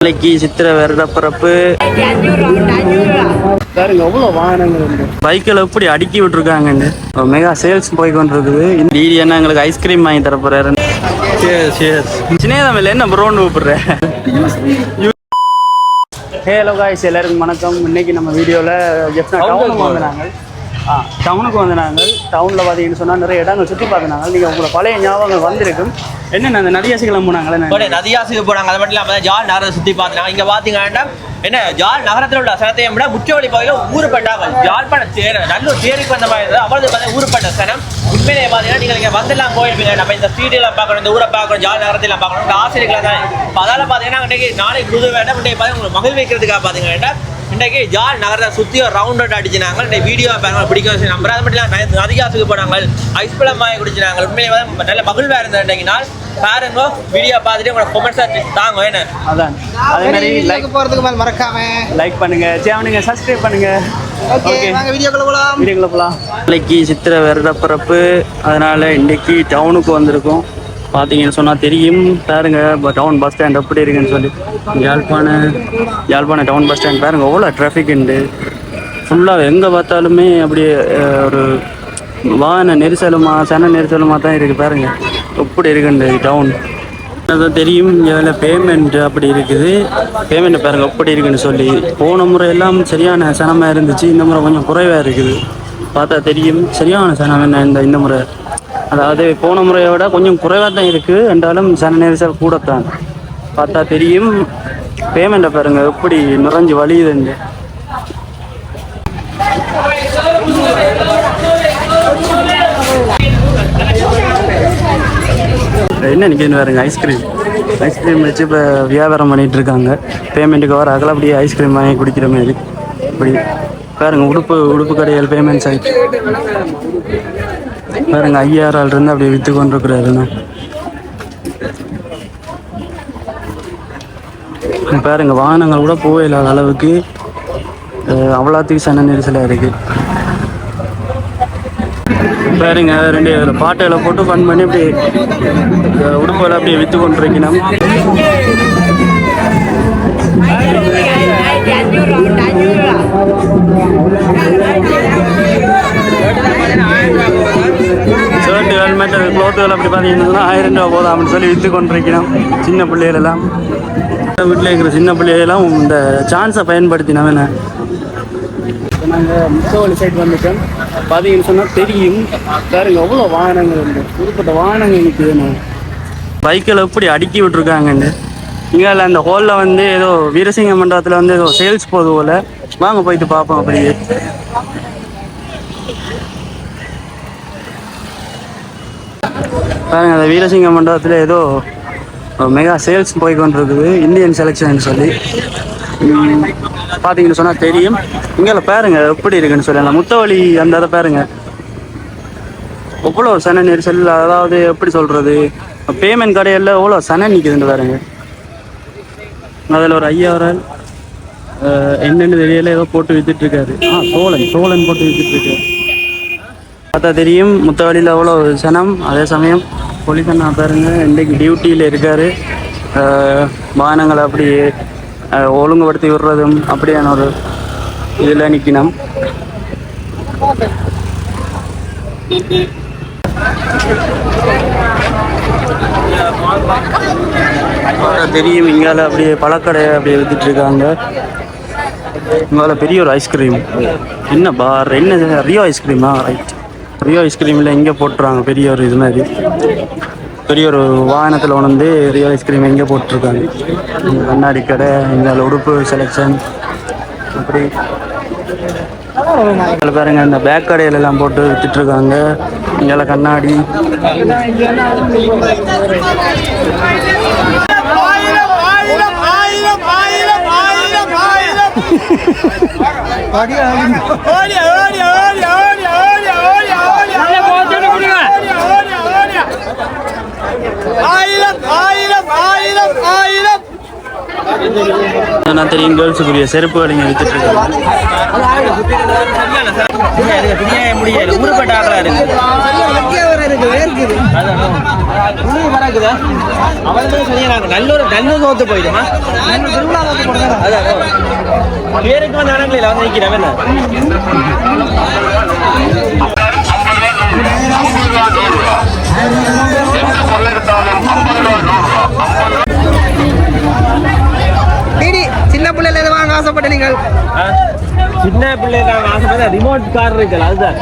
நாளைக்கு சித்திர வருடப்பிறப்பு பாருங்க எவ்வளோ வாகனங்கள் உண்டு. பைக்கில் எப்படி அடுக்கி விட்டுருக்காங்கன்னு மெகா சேல்ஸ் போய் கொண்டிருக்குது. டிடி என்ன எங்களுக்கு ஐஸ்கிரீம் வாங்கி தர போறாரு. சின்னதமில்ல என்ன ப்ரோன்னு கூப்பிடுறேன். ஹலோ காய்ஸ், எல்லாருக்கும் வணக்கம். இன்னைக்கு நம்ம வீடியோவில் ஜெஃப்னா டவுனுக்கு வந்தாங்க. டவுனில் பார்த்தீங்கன்னு சொன்னால் நிறைய இடங்கள் சுற்றி பார்த்துனாங்க. நீங்கள் உங்களை பழைய ஞாபகங்கள் வந்திருக்கும். என்னென்ன அந்த நதியாசிகளை போனாங்களே, நதியாசிக்கு போனாங்க. அது மட்டும் இல்லாமல் ஜால் நகரத்தை சுற்றி பார்த்துனாங்க. இங்கே பார்த்தீங்கன்னா என்ன ஜால் நகரத்தில் உள்ள சனத்தை விட முக்கியவழி பகுதியில் ஊருப்பட்டாங்க. ஜாழ்ப்பாண நல்லூர் தேரிக்கு வந்த மாதிரி இருந்தது. அவ்வளவு பார்த்தீங்கன்னா ஊருப்பட்ட சனம். உண்மையிலே பார்த்தீங்கன்னா நீங்கள் இங்கே வந்தெல்லாம் போயிருப்பீங்க. நம்ம இந்த ஸ்ட்ரீட்டெல்லாம் பார்க்கணும், இந்த ஊரை பார்க்கணும், ஜால் நகரத்தெல்லாம் பார்க்கணும். இந்த ஆசிரியர்களை தான். இப்போ அதால் பார்த்தீங்கன்னா நாளைக்கு புது வேண்டாம். இன்றைக்கு பார்த்தீங்கன்னா மகிழ் வைக்கிறதுக்காக பார்த்தீங்கன்னா இன்றைக்கு ஜால் நகரத்தை சுற்றி ஒரு ரவுண்ட் அடிச்சினாங்க. இந்த வீடியோ பாருங்க, பிடிக்கும் நம்பர். அது மட்டும் இல்லாமல் நதிகாசுக்கு போனாங்க, ஐஸ்பழம் வாங்கி குடிச்சினாங்க. உண்மையிலே நல்ல மகிழ்வாக இருந்தது. இன்றைக்கு நாள் பாருங்க, வீடியோ பார்த்துட்டு உங்களோட கொமெண்ட்ஸாக தாங்க. என்ன அதான் அதே மாதிரி லைக் போகிறதுக்கு மேலே மறக்காம லைக் பண்ணுங்க, ஷேர் பண்ணுங்க, சப்ஸ்கிரைப் பண்ணுங்க. ஓகே, நாங்கள் வீடியோக்குள்ள போகலாம். நாளைக்கு சித்திர வருடப்பிறப்பு, அதனால இன்னைக்கு டவுனுக்கு வந்திருக்கோம். பார்த்தீங்கன்னு சொன்னால் தெரியும். பாருங்க டவுன் பஸ் ஸ்டாண்ட் எப்படி இருக்குன்னு சொல்லி. யாழ்ப்பாணம் டவுன் பஸ் ஸ்டாண்ட் பாருங்க எவ்வளோ டிராஃபிக் உண்டு. ஃபுல்லாக எங்கே பார்த்தாலுமே அப்படியே ஒரு வாகன நெரிசலுமா சன நெரிசலுமா தான் இருக்குது. பாருங்க எப்படி இருக்குண்டு டவுன். அதான் தெரியும். இதில் பேமெண்ட் அப்படி இருக்குது. பேமெண்ட் பாருங்க எப்படி இருக்குன்னு சொல்லி. போன முறை எல்லாம் சரியான சனமாக இருந்துச்சு. இந்த முறை கொஞ்சம் குறைவாக இருக்குது. பார்த்தா தெரியும் சரியான சனம் என்ன இந்த முறை. அதாவது போன முறையை விட கொஞ்சம் குறைவாக தான் இருக்குது. என்றாலும் சன நெரிசல் கூடத்தான். பார்த்தா தெரியும். பேமெண்ட்டை பாருங்க எப்படி நிறைஞ்சு வழியுதுண்டு. என்ன நிற்கிதுன்னு பாருங்க, ஐஸ்கிரீம் வச்சு இப்போ வியாபாரம் பண்ணிகிட்டு இருக்காங்க. பேமெண்ட்டுக்கு வர அகல அப்படியே ஐஸ்கிரீம் வாங்கி குடிக்கிற மாதிரி. இப்படி பாருங்க உடுப்பு கடையில் பேமெண்ட்ஸ் ஆகிட்டு பாருங்க 5000 இருந்து அப்படியே விற்று கொண்டு இருக்கிறாருண்ணா. பாருங்க வாகனங்கள் கூட போயில்லாத அளவுக்கு அவ்வளோத்துக்கு சன நெரிசலாக இருக்குது. பாருங்க ரெண்டு பாட்டையில போட்டு ஃபன் பண்ணி அப்படி உடுப்புகளை அப்படியே விற்று கொண்டு இருக்கணும். ஷர்ட்டு ஹெல்மெட் க்ளோத்துகள் அப்படி பார்த்தீங்கன்னா 1000 ரூபா போதும் அப்படின்னு சொல்லி விற்று கொண்டு இருக்கணும். சின்ன பிள்ளைகளெல்லாம் வீட்டில் இருக்கிற சின்ன பிள்ளைகளெல்லாம் இந்த சான்ஸை பயன்படுத்தினோம். என்ன நாங்கள் முத்தவழி சைட் வந்துட்டோம். பார்த்தீங்கன்னு சொன்னால் தெரியும். பாருங்க எவ்வளோ வாகனங்கள் உண்டு. குறிப்பிட்ட வாகனங்கள் நிற்குதுன்னு பைக்கில் எப்படி அடுக்கி விட்டுருக்காங்கன்னு. இங்கே அந்த ஹோலில் வந்து ஏதோ வீரசிங்க மண்டபத்தில் வந்து ஏதோ சேல்ஸ் போகுது போல். வாங்க போயிட்டு பார்ப்போம். அப்படியே பாருங்க, அந்த வீரசிங்க மண்டபத்தில் ஏதோ மெகா சேல்ஸ் போய் கொண்டிருக்குது. இந்தியன் செலெக்ஷன் சொல்லி. பார்த்தீங்கன்னு சொன்னால் தெரியும். இங்கே பாருங்க எப்படி இருக்குன்னு சொல்லி. அந்த முத்தவழி அந்த அதை பாருங்க எவ்வளோ சன நெரிசல். அதாவது எப்படி சொல்கிறது, பேமெண்ட் கடையில் எவ்வளோ சன நிற்குதுன்னு பாருங்க. அதில் ஒரு 5000 என்னென்னு தெரியல ஏதோ போட்டு விற்றுட்ருக்காரு. சோழன் போட்டு விற்றுட்ருக்காரு. பார்த்தா தெரியும் முத்தவழியில் எவ்வளோ சனம். அதே சமயம் போலீஸ் அண்ணா பாருங்க இன்றைக்கு டியூட்டியில் இருக்கார். வாகனங்களை அப்படி ஒழுங்குபடுத்தி விடுறதும் அப்படியான ஒரு இதில் நிற்கணும். தெரியும் இங்கால அப்படியே பழக்கடையை அப்படியே விற்றுட்ருக்காங்க. இங்கால பெரிய ஒரு ஐஸ்கிரீம். என்ன பார், என்ன ரியோ ஐஸ்கிரீமா? ரைட், ரியோ ஐஸ்கிரீமில் இங்கே போட்டுருவாங்க. பெரிய ஒரு இது மாதிரி பெரிய ஒரு வாகனத்தில் உணர்ந்து ரியோ ஐஸ்கிரீம் எங்கே போட்டிருக்காங்க. கண்ணாடி கடை, இந்த உடுப்பு செலெக்ஷன் அப்படி பாருங்க. இந்த பேக் கடையிலெல்லாம் போட்டு விற்றுட்ருக்காங்க. இங்கே கண்ணாடி நான் தெரியும் கேர்ள்ஸுக்குரிய செருப்புகள் இங்கே வித்துட்டு இருக்காங்க. முடியல ஊருப்பட்ட ஆகலா இருக்கு நல்ல தோத்து போயிடுமா பேருக்கு வந்து அடங்கல வந்து நிக்கிறேன் சின்ன பிள்ளைல எது வாங்க ஆசைப்பட்ட நீங்கள்? சின்ன பிள்ளைங்க ஆசைப்பட்ட ரிமோட் கார் இருக்குல்ல அதுதான்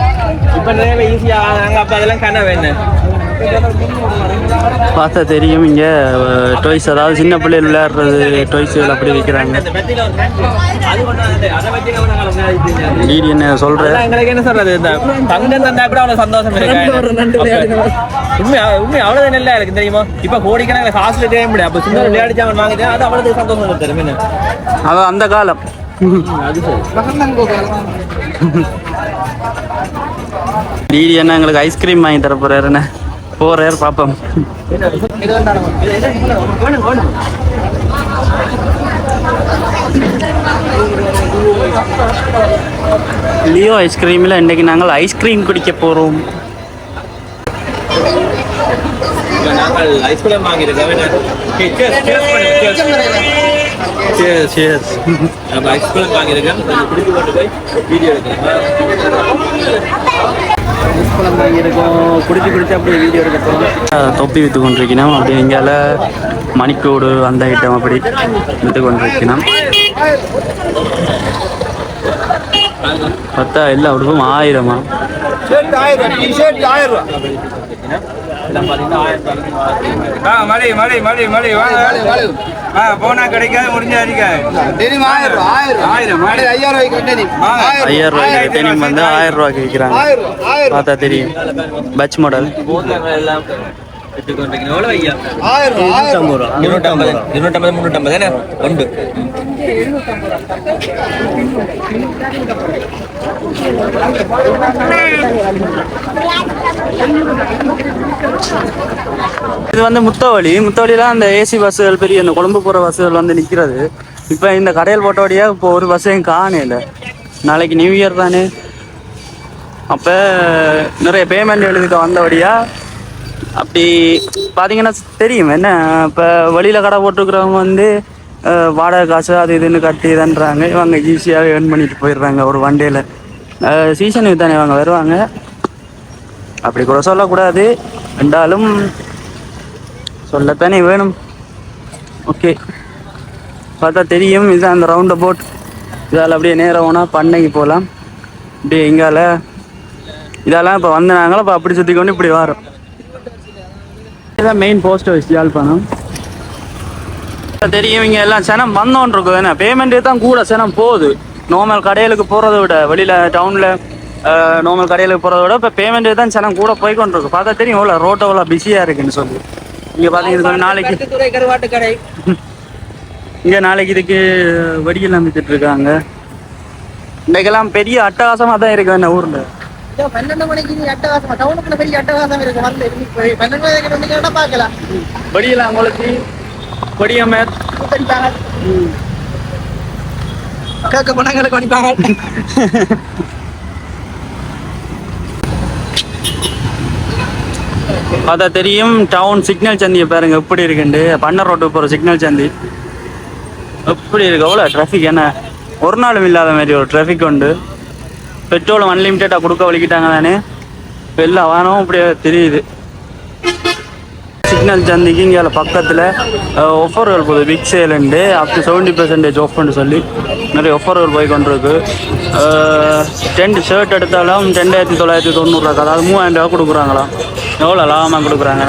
இப்ப நிறைய ஈஸியா நாங்க அப்ப அதெல்லாம் கனவு என்ன பார்த்தா தெரியும் இங்கே டாய்ஸ், அதாவது சின்ன பிள்ளைகள் விளையாடுறது டாய்ஸ்கள் அப்படி விற்கிறாங்க. டிடி என்ன சொல்ற? எங்களுக்கு என்ன சொல்றது, தங்கம் தந்தா கூட அவ்வளவு சந்தோஷம் இருக்கு. உண்மை அவ்வளவு நல்லா இருக்கு தெரியுமா. இப்ப கோடிக்கணக்கில் காசுல தேவை முடியாது. அப்ப சின்ன விளையாடி சாமான் வாங்கிட்டேன், அது அவ்வளவு சந்தோஷம் தெரியுமே. அது அந்த காலம். அது டிடி என்ன எங்களுக்கு ஐஸ்கிரீம் வாங்கி தர போறாருன்னு போறாரு பாப்போம். லியோ ஐஸ்கிரீமில் இன்றைக்கு நாங்கள் ஐஸ்கிரீம் குடிக்க போகிறோம். நாங்கள் ஐஸ்கிரீம் வாங்கியிருக்கோம். ஐஸ்கிரீம் வாங்கியிருக்கேன். குடிக்க போட்டு போய் வீடியோ எடுக்கிறேன். ஐஸ்கிரீம் வாங்கியிருக்கோம், குடிச்சு அப்படியே வீடியோ எடுக்க போகிறோம். தொப்பி விற்று கொண்டிருக்கணும். அப்படியே இங்கால மணிக்கூடு அந்த ஐட்டம் அப்படி விற்று கொண்டிருக்கணும். பார்த்தா எல்லா உடுப்பும் 1000. போனா கிடைக்காது முடிஞ்சா இருக்காது. 5000 ரூபாய்க்கு டெனிம் வந்து 1000 ரூபாய்க்கு விற்கிறாங்க. பார்த்தா தெரியும். பட்ச் மாடல் 250 உண்டு. இது வந்து முத்தவழியில அந்த ஏசி பஸ்ஸுகள் பெரிய இந்த கொழும்பு போகிற பஸ்ஸுகள் வந்து நிற்கிறது. இப்போ இந்த கடையில் போட்டபடியா இப்போ ஒரு பஸ்ஸையும் காணல. நாளைக்கு நியூ இயர் தானே, அப்போ நிறைய பேமெண்ட் எழுதிக்க வந்தபடியா அப்படி பார்த்தீங்கன்னா தெரியும். என்ன இப்போ வெளியில் கடை போட்டுருக்குறவங்க வந்து வாடகை காசு அது இதுன்னு கட்டி இதுன்றாங்க. இவங்க ஈஸியாக ஏர்ன் பண்ணிட்டு போயிடுறாங்க ஒரு வண்டியில். சீசனுக்கு தானே இவங்க வருவாங்க, அப்படி கூட சொல்லக்கூடாது. ரெண்டாலும் சொல்லத்தானே வேணும். ஓகே, பார்த்தா தெரியும். இதுதான் அந்த ரவுண்ட் போட். இதால் அப்படியே நேரம் போனால் பண்ணைக்கு போகலாம். இப்படி இங்கால இதெல்லாம் இப்போ வந்தாங்களோ இப்போ அப்படி சுற்றி கொண்டு இப்படி வரும். இதுதான் மெயின் போஸ்ட் ஆஃபீஸ் யாழ்ப்பாணம். தெரியும். இங்கே எல்லாம் சனம் வந்தோன்னு இருக்கும். ஏன்னா பேமெண்ட்டே தான் கூட சனம் போகுது. நார்மல் கடைகளுக்கு போகிறத விட, வெளியில் டவுனில் நார்மல் கடைகளுக்கு போகிறத விட இப்போ பேமெண்ட்டே தான் சனம் கூட போய்கொண்டு இருக்கு. பார்த்தா தெரியும் எவ்வளோ ரோட் எவ்வளோ பிஸியாக இருக்குன்னு சொல்லி. இங்கே பார்த்தீங்கன்னா நாளைக்கு இங்கே நாளைக்கு இதுக்கு வெடியெல்லாம் வித்துட்டு இருக்காங்க. இன்றைக்கெல்லாம் பெரிய அட்டகாசமாக தான் இருக்கு என்ன ஊரில். 12 மணிக்கு அட்டகாசமா டவுனுக்குள்ள பெரிய அட்டகாசம் இருக்கு. வந்து 12 மணிக்கு வந்து பார்க்கலாம். வெடியெல்லாம் உங்களுக்கு வெடியமர் கேட்க போனாங்க பண்ணிப்பாங்க. பார்த்தா தெரியும். டவுன் சிக்னல் சந்தியை பாருங்க எப்படி இருக்குண்டு. பண்ண ரோட்டு போகிற சிக்னல் சந்தி எப்படி இருக்கு. அவ்வளோ டிராஃபிக். என்ன ஒரு நாளும் இல்லாத மாதிரி ஒரு டிராஃபிக் உண்டு. பெட்ரோலும் அன்லிமிட்டடாக கொடுக்க வலிக்கிட்டாங்க தானே. இப்போ எல்லா வாகனமும் அப்படியே தெரியுது. சிக்னல் சந்திக்கு இங்கே பக்கத்தில் ஆஃபர்கள் போகுது. பிக் சேலுண்டு அப் டு 70% ஆஃப்னு சொல்லி நிறைய ஆஃபர்கள் போய் கொண்டிருக்கு. டென்ட் ஷர்ட் எடுத்தாலும் 2990 ரூபா, அதாவது 3000 ரூபா கொடுக்குறாங்களாம். எவ்வளோ லாபமாக கொடுக்குறாங்க.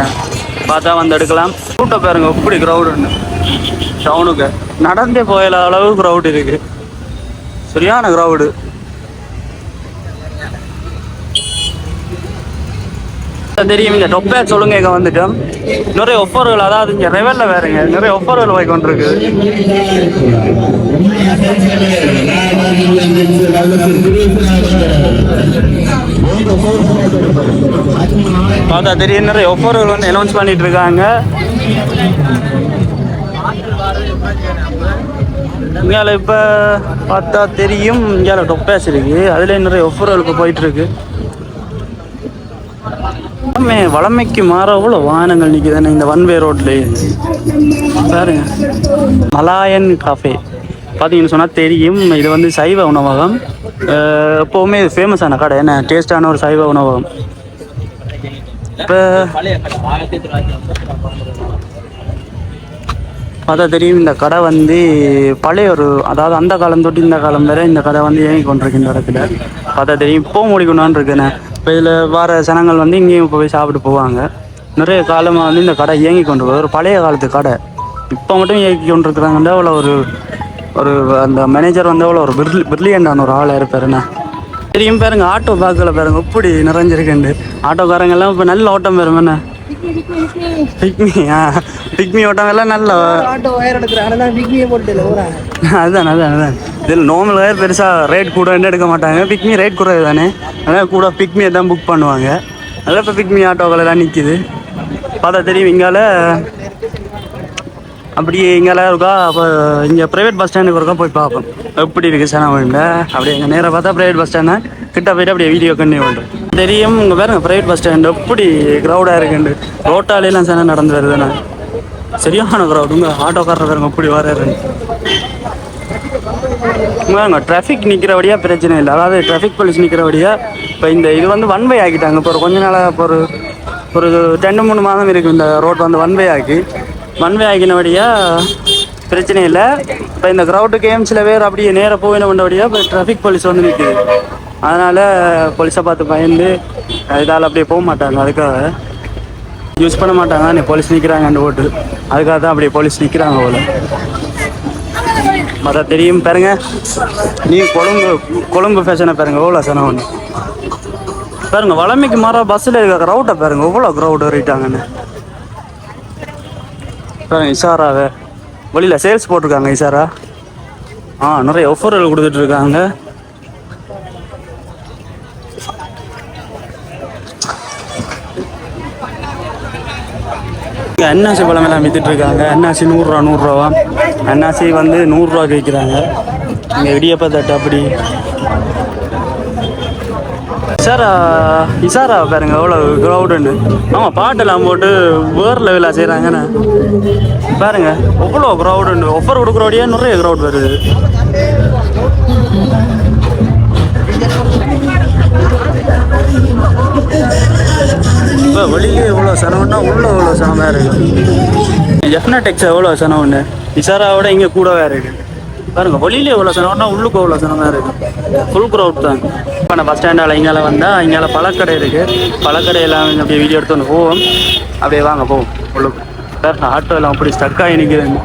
பார்த்தா வந்து எடுக்கலாம். கூட்ட பாருங்க எப்படி க்ரௌடுன்னு. டவுனுக்கு நடந்தே போயில அளவு க்ரௌடு இருக்குது. சரியான க்ரௌடு. தெரியும். இங்கே டொப்பேக் சொல்லுங்க. இங்கே வந்துட்டோம். நிறைய ஒஃபர்கள், அதாவது இங்கே ரெவலில் வேறுங்க நிறைய ஒஃபர்கள் போய் கொண்டிருக்கு. பார்த்தா தெரியும். நிறைய ஒஃபர்கள் வந்து அனௌன்ஸ் பண்ணிட்டு இருக்காங்க. இங்கால இப்போ பார்த்தா தெரியும், இங்கால டொப்பேஸ் இருக்கு, அதில் நிறைய ஒஃபர்கள் இப்போ போயிட்டுருக்கு. வளமைக்கு மாற அவ்வளோ வாகனங்கள் நிற்குதுன்னு இந்த ஒன் வே ரோட்லேயே பாருங்க. மலாயன் காஃபே பார்த்தீங்கன்னு சொன்னால் தெரியும், இது வந்து சைவ உணவகம். எப்போவுமே இது ஃபேமஸான கடை, என்ன டேஸ்டான ஒரு சைவ உணவகம். இப்போ பார்த்தா தெரியும், இந்த கடை வந்து பழைய ஒரு, அதாவது அந்த காலம் தொட்டு இந்த காலம் வரை இந்த கடை வந்து இயங்கி கொண்டிருக்கு இந்த இடத்துல. பார்த்தா தெரியும், இப்போ மூடிக்கொண்டான்னு இருக்குண்ணே. இப்போ இதில் வர ஜனங்கள் வந்து இங்கேயும் போய் சாப்பிட்டு போவாங்க. நிறைய காலமாக வந்து இந்த கடை இயங்கி கொண்டு போகுது. ஒரு பழைய காலத்து கடை இப்போ மட்டும் இயக்கி கொண்டிருக்கிறாங்கன்ற அவ்வளோ ஒரு ஒரு அந்த மேனேஜர் வந்து அவ்வளோ ஒரு பிரில்லியண்டான ஒரு ஆளாக இருப்பாருண்ணே. தெரியும் பாருங்க, ஆட்டோ பார்க்கல பாருங்க எப்படி நிறைஞ்சிருக்குண்டு. ஆட்டோக்காரங்கெல்லாம் இப்போ நல்ல ஓட்டம் பெறுமண்ணே. பிக்மி ஓட்டம் எல்லாம் நல்ல அதுதான் அதுதான் அதுதான். இதில் நார்மல் வேறு பெருசாக ரேட் கூட எடுக்க மாட்டாங்க. பிக்மி ரேட் குறைவு தானே, அதனால் கூட பிக்மியை தான் புக் பண்ணுவாங்க. அதெல்லாம் இப்போ பிக்மி ஆட்டோக்கள் எல்லாம் நிற்கிது. பார்த்தா தெரியும் இங்கால அப்படியே இங்கெல்லாம் இருக்கா. அப்போ இங்கே ப்ரைவேட் பஸ் ஸ்டாண்டுக்கு இருக்கா, போய் பார்ப்போம் எப்படி இருக்குது சனவழியில். அப்படியே எங்கள் நேராக பார்த்தா ப்ரைவேட் பஸ் ஸ்டாண்டு கிட்ட போய்ட்டு அப்படியே வீடியோ கண்டினியூ பண்ணுறேன். தெரியும் இங்கே பாருங்க, ப்ரைவேட் பஸ் ஸ்டாண்டு எப்படி க்ரௌடாக இருக்குண்டு. ரோட்டாலேலாம் சன நடந்து வருதுண்ணே, சரியான க்ரௌடுங்க. ஆட்டோக்காரர் பாருங்க எப்படி வர்றாருன்னு. டிராஃபிக் நிற்கிறபடியாக பிரச்சனை இல்லை, அதாவது டிராஃபிக் போலீஸ் நிற்கிறபடியாக. இப்போ இந்த இது வந்து ஒன் வே ஆக்கிட்டாங்க. இப்போ ஒரு கொஞ்ச நாளாக இப்போ ஒரு 2-3 மாதம் இருக்குது இந்த ரோட் வந்து ஒன் வே ஆக்கினபடியாக பிரச்சனை இல்லை. இப்போ இந்த க்ரௌடு சில பேர் அப்படியே நேராக போயினபடியாக இப்போ டிராஃபிக் போலீஸ் வந்து நிற்குது. அதனால் போலீஸை பார்த்து பயந்து இதால் அப்படியே போக மாட்டாங்க. அதுக்காக யூஸ் பண்ண மாட்டாங்க. போலீஸ் நிற்கிறாங்க அந்த ஓட்டு, அதுக்காக தான் அப்படியே போலீஸ் நிற்கிறாங்க போல. மற்ற தெரியும் பாருங்க, நீ கொழும்பு ஃபேஷனை பாருங்க எவ்வளோ சனம் ஒன்று பாருங்க. வளமைக்கு மாற பஸ்ஸில் இருக்க க்ரௌட்டை பாருங்க எவ்வளோ க்ரௌட் ஏறிட்டாங்கன்னு பாருங்க. இசாராவை வெளியில் சேல்ஸ் போட்டிருக்காங்க. இசாரா நிறைய ஆஃபர்கள் கொடுத்துட்ருக்காங்க. அன்னாசி பழம் எல்லாம் விற்றுட்ருக்காங்க. அன்னாசி 100 ரூபா. அன்னாசி வந்து 100 ரூபாய்க்கு விற்கிறாங்க. இங்கே இடியப்ப தட்டு அப்படி. இசாரா பாருங்க எவ்வளோ க்ரௌடுன்னு. ஆமாம், பாட்டெல்லாம் போட்டு வேறு லெவலாக செய்கிறாங்கண்ணே. பாருங்க எவ்வளோ க்ரௌடுன்னு. ஆஃபர் கொடுக்குறோடையே நிறைய க்ரௌட் வருது. இப்போ வெளியே எவ்வளோ சனம்னா உள்ள எவ்வளோ சனமாக இருக்குது. எஃப்னடெக்ஸ் எவ்வளோ சனம் ஒன்று, இசாராவோட இங்கே கூடவே இருக்குது. பாருங்க வெளியிலே எவ்வளோ சனம்னா உள்ளுக்கு எவ்வளோ சனமாக இருக்குது. ஃபுல் க்ரௌட் தான். இப்போ நான் பஸ் ஸ்டாண்டால் இங்கால வந்தால் இங்கால பழக்கடை இருக்குது. பழக்கடையெல்லாம் அப்படியே வீடியோ எடுத்து ஒன்று போவோம். அப்படியே வாங்க போவோம் உள்ளுக்கு. சார் ஆட்டோ எல்லாம் அப்படி ஸ்டக் ஆகி நிற்கிறேன்.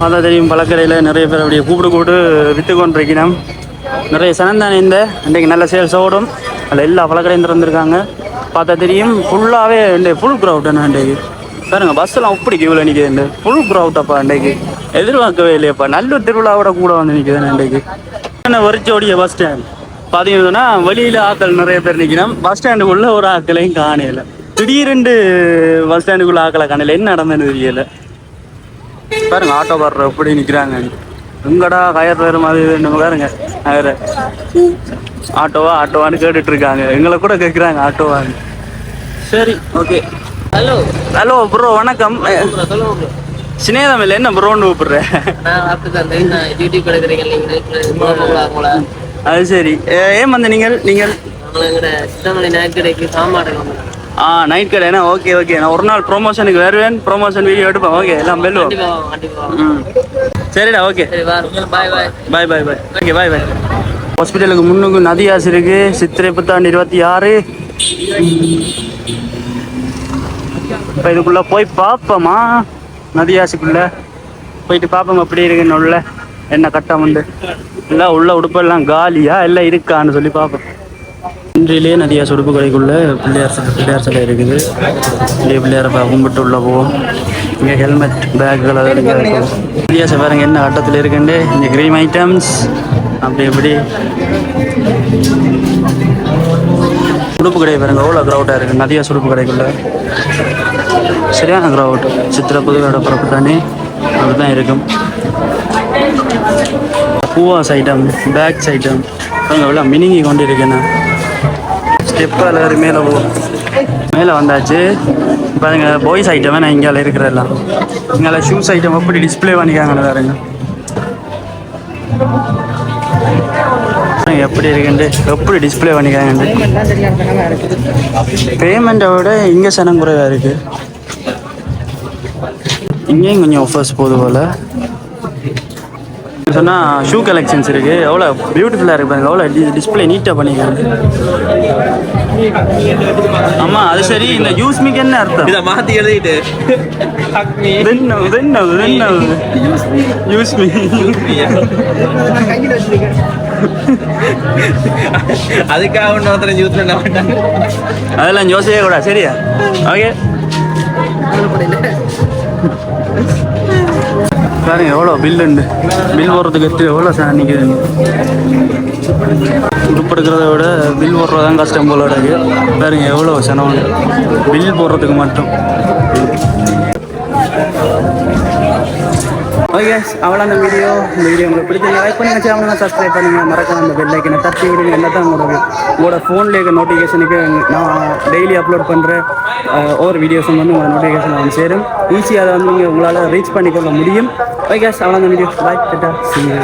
அதான் தெரியும், பழக்கடையில் நிறைய பேர் அப்படியே கூப்பிட்டு விற்று கொண்டிருக்கிறோம். நிறைய சனந்தானே இந்த இன்றைக்கு நல்ல சேல்ஸ் ஓடும். அதில் எல்லா பழக்கடையும் திறந்துருக்காங்க. பார்த்தா தெரியும் ஃபுல்லாகவே ஃபுல் க்ரௌட். இன்றைக்கு பாருங்க பஸ்ஸெல்லாம் அப்படி கியூவில் நிற்கிது. ஃபுல் க்ரௌட்டப்பா இன்றைக்கு. எதிர்பார்க்கவே இல்லையாப்பா, நல்லூர் திருவிழாவோட கூட வந்து நிற்கிது இன்றைக்கு. வரிச்சோடிய பஸ் ஸ்டாண்ட் பார்த்தீங்கன்னா வெளியில் ஆட்கள் நிறைய பேர் நிற்கிறோம். பஸ் ஸ்டாண்டுக்குள்ளே ஒரு ஆட்களையும் காணையில. திடீரெண்டு பஸ் ஸ்டாண்டுக்குள்ளே ஆட்களை காணையில. என்ன நடந்ததுன்னு தெரியல. பாருங்க ஆட்டோக்காரர் எப்படி நிற்கிறாங்க. எங்கடா கயர் வேறு மாதிரி நம்ம பாருங்க. வேறு ஆட்டோவான்னு கேட்டுட்டு இருக்காங்க. எங்களை கூட கேட்குறாங்க ஆட்டோவான்னு. சரி ஓகே. ஹலோ ப்ரோ, வணக்கம். சினேதம் இல்லை, என்ன ப்ரோன்னு கூப்பிடுறேன். அது சரி, ஏன் வந்து நீங்கள் நைட் கடை என்ன? ஓகே ஓகே, நான் ஒரு நாள் ப்ரொமோஷனுக்கு வருவேன். ப்ரொமோஷன் வீடியோ எடுப்பேன். ஓகே, எல்லாம் பெல்லுவோம். சரிடா, ஓகே, பாய் பாய் பாய் பாய். ஓகே, பாய் பாய். ஹாஸ்பிட்டலுக்கு முன்னுக்கு நதியாஸ் இருக்கு. சித்திரை புத்தாண்டு 26. இப்போ இதுக்குள்ளே போய் பார்ப்போமா? நதியாசுக்குள்ளே போயிட்டு பார்ப்போம் அப்படி இருக்குன்னு. உள்ள என்ன கட்டம் உண்டு, இல்லை உள்ள உடுப்பெல்லாம் காலியா இல்லை இருக்கான்னு சொல்லி பார்ப்போம். இன்றிலேயே நிறைய சொடுப்பு கடைக்குள்ள பிள்ளையார் சிலை இருக்குது. இங்கே பிள்ளையாரை கும்பிட்டு உள்ள போவோம். இங்கே ஹெல்மெட் பேக்குகள் அதெல்லாம் இங்கே இருக்கும். வித்தியாசம் பாருங்க என்ன கட்டத்தில் இருக்குண்டு. இங்கே க்ரீம் ஐட்டம்ஸ் அப்படி எப்படி சுடுப்பு கடை பாருங்க எவ்வளோ க்ரௌடாக இருக்குது. நிறைய சுடுப்பு கடைக்குள்ள சரியான க்ரௌட். சித்திரை புதுக்கோட பிறப்பு தானே அப்படிதான் இருக்கும். பூவாஸ் ஐட்டம், பேக்ஸ் ஐட்டம் எவ்வளோ மினிங்கி கொண்டு இருக்கேண்ணா. ஸ்டெப்பால் ஏறி மேலே வந்தாச்சு. பாருங்க பாய்ஸ் ஐட்டம் நான் இங்கே இருக்கிறதெல்லாம். இங்கே ஷூஸ் ஐட்டம் எப்படி டிஸ்பிளே பண்ணிக்காங்கன்னு பாருங்க எப்படி இருக்குண்டு, எப்படி டிஸ்பிளே பண்ணிக்காங்கண்டு. பேமெண்ட்டை விட இங்கே சனம் குறைவாக இருக்குது. இங்கேயும் கொஞ்சம் ஆஃபர்ஸ் போகுது போல். சொன்னால் ஷூ கலெக்ஷன்ஸ் இருக்குது. எவ்வளோ பியூட்டிஃபுல்லாக இருக்குது பாருங்க. எவ்வளோ டிஸ்பிளே நீட்டாக பண்ணிக்காங்க. ஆமாம் அது சரி. இந்த யூஸ் மீக்கு என்ன அர்த்தம்? இதை மாற்றி எழுதிட்டு யூஸ் மீ அதுக்காக ஒன்று யூஸ் பண்ண மாட்டாங்க. அதெல்லாம் யோசிக்கவே கூட. சரியா ஓகே பாருங்க எவ்வளோ பில் உண்டு. பில் போடுறதுக்கு எவ்வளோ சார் நிற்குது. உருப்படுக்கிறத விட பில் போடுறது தான் கஷ்டம் போல இருக்கு. பாருங்க எவ்வளோ செலவு பில் போடுறதுக்கு மட்டும். ஓகே அவ்வளோ அந்த வீடியோ உங்களுக்கு பிடிச்சிருந்தா லைக் பண்ணுங்க, சேனலை சப்ஸ்கிரைப் பண்ணுங்கள், மறக்காம அந்த பெல் ஐக்கனை தட்டி விடுங்க. என்ன தான் உங்களோட ஃபோனில் இருக்க நோட்டிஃபிகேஷனுக்கு நான் டெய்லி அப்லோட் பண்ணுற ஒவ்வொரு வீடியோஸும் வந்து உங்களோட நோட்டிஃபிகேஷன் வந்து சேரும். ஈஸியாக அதை வந்து நீங்கள் உங்களால் ரீச் பண்ணிக்கொள்ள முடியும். ஓகே அவ்வளோ அந்த video bye Tata see you.